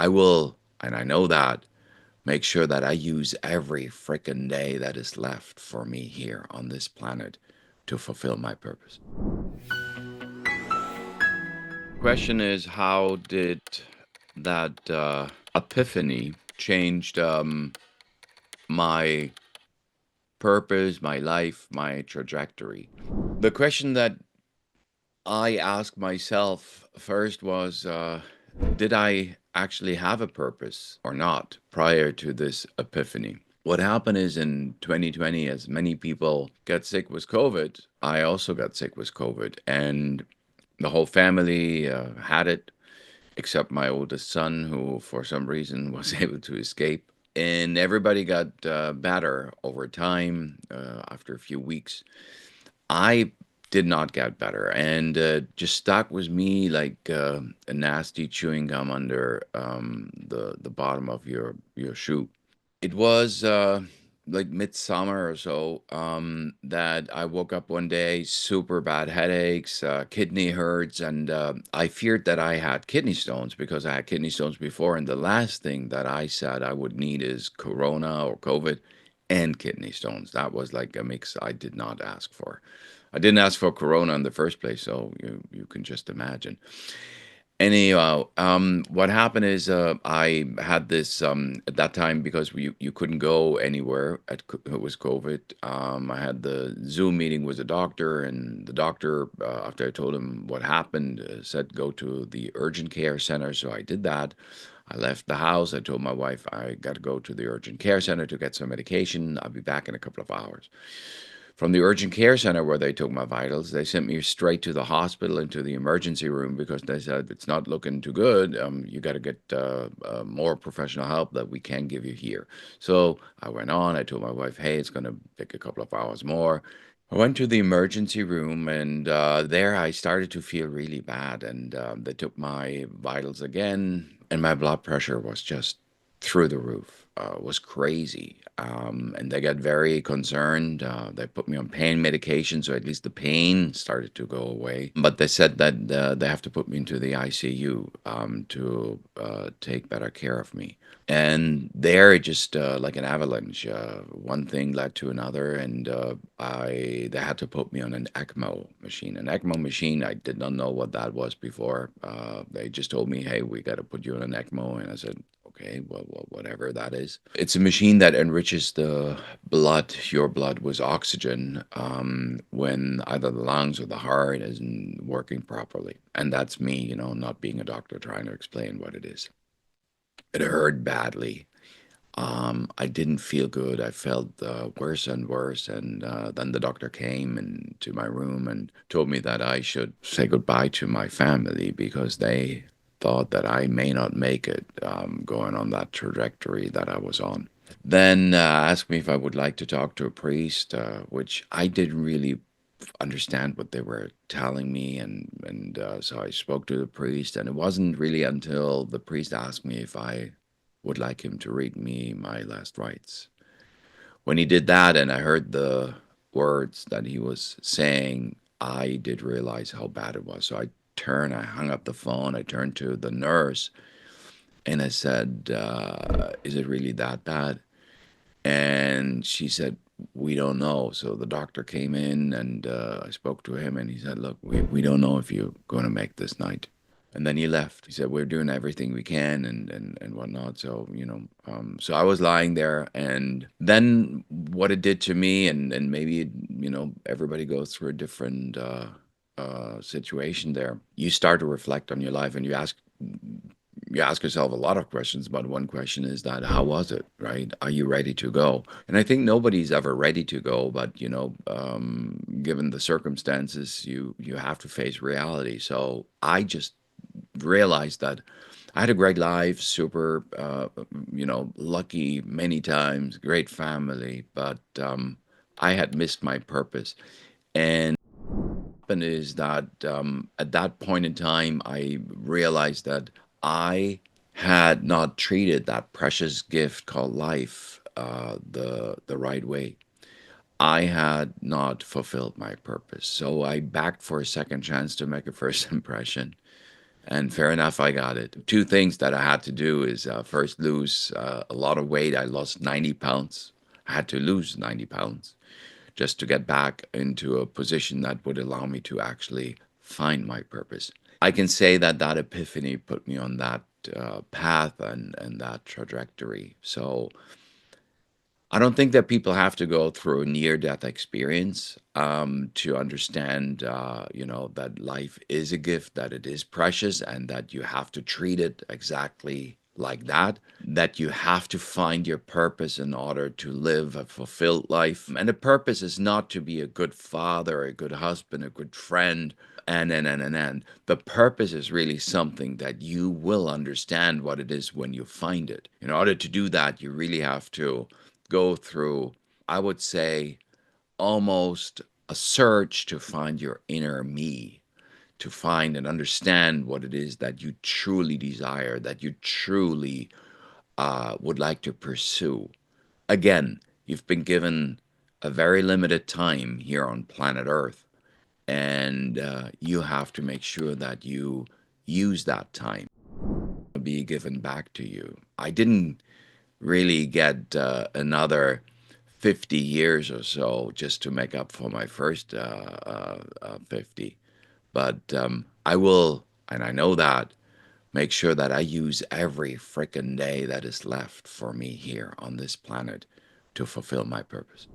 I will, and I know that, make sure that I use every frickin' day that is left for me here on this planet to fulfill my purpose. Question is, how did that epiphany changed my purpose, my life, my trajectory? The question that I asked myself first was, did I actually have a purpose or not prior to this epiphany? What happened is in 2020, as many people get sick with COVID, I also got sick with COVID, and the whole family had it, except my oldest son, who for some reason was able to escape. And everybody got better over time after a few weeks. I did not get better, and just stuck with me like a nasty chewing gum under the bottom of your shoe. It was like midsummer or so that I woke up one day, super bad headaches, kidney hurts, and I feared that I had kidney stones because I had kidney stones before. And the last thing that I said I would need is corona or COVID and kidney stones. That was like a mix I did not ask for. I didn't ask for corona in the first place, so you can just imagine. Anyhow, what happened is I had this at that time because you couldn't go anywhere. It was COVID. I had the Zoom meeting with a doctor, and the doctor, after I told him what happened, said go to the urgent care center. So I did that. I left the house. I told my wife I got to go to the urgent care center to get some medication. I'll be back in a couple of hours. From the urgent care center where they took my vitals, they sent me straight to the hospital into the emergency room because they said it's not looking too good. You got to get more professional help that we can give you here. So I went on. I told my wife, "Hey, it's going to take a couple of hours more." I went to the emergency room, and there I started to feel really bad. And they took my vitals again, and my blood pressure was just through the roof. Was crazy. And they got very concerned. They put me on pain medication, so at least the pain started to go away. But they said that they have to put me into the ICU to take better care of me. And there, it just like an avalanche. One thing led to another, and they had to put me on an ECMO machine. An ECMO machine, I did not know what that was before. They just told me, "Hey, we got to put you on an ECMO," and I said, okay, well, whatever that is. It's a machine that enriches the blood, your blood, with oxygen when either the lungs or the heart isn't working properly. And that's me, not being a doctor trying to explain what it is. It hurt badly. I didn't feel good. I felt worse and worse. And then the doctor came into my room and told me that I should say goodbye to my family because they thought that I may not make it going on that trajectory that I was on. Then asked me if I would like to talk to a priest, which I didn't really understand what they were telling me, and so I spoke to the priest, and it wasn't really until the priest asked me if I would like him to read me my last rites. When he did that, and I heard the words that he was saying, I did realize how bad it was. So I hung up the phone, I turned to the nurse, and I said, is it really that bad? And she said, we don't know. So the doctor came in, and I spoke to him, and he said, look, we don't know if you're going to make this night. And then he left. He said, we're doing everything we can and whatnot. So, so I was lying there. And then what it did to me, and maybe, everybody goes through a different situation there. You start to reflect on your life, and you ask yourself a lot of questions, but one question is that how was it, right? Are you ready to go? And I think nobody's ever ready to go, but given the circumstances, you have to face reality. So I just realized that I had a great life, super, lucky many times, great family, but I had missed my purpose. And what happened is that at that point in time, I realized that I had not treated that precious gift called life the right way. I had not fulfilled my purpose. So I begged for a second chance to make a first impression. And fair enough, I got it. Two things that I had to do is first lose a lot of weight. I lost 90 pounds. I had to lose 90 pounds just to get back into a position that would allow me to actually find my purpose. I can say that that epiphany put me on that path and that trajectory. So I don't think that people have to go through a near-death experience to understand, that life is a gift, that it is precious, and that you have to treat it exactly like that. That you have to find your purpose in order to live a fulfilled life. And the purpose is not to be a good father, a good husband, a good friend, and. The purpose is really something that you will understand what it is when you find it. In order to do that, you really have to go through, I would say, almost a search to find your inner me, to find and understand what it is that you truly desire, that you truly would like to pursue. Again, you've been given a very limited time here on planet Earth, and you have to make sure that you use that time to be given back to you. I didn't really get another 50 years or so just to make up for my first 50. But I will, and I know that, make sure that I use every frickin' day that is left for me here on this planet to fulfill my purpose.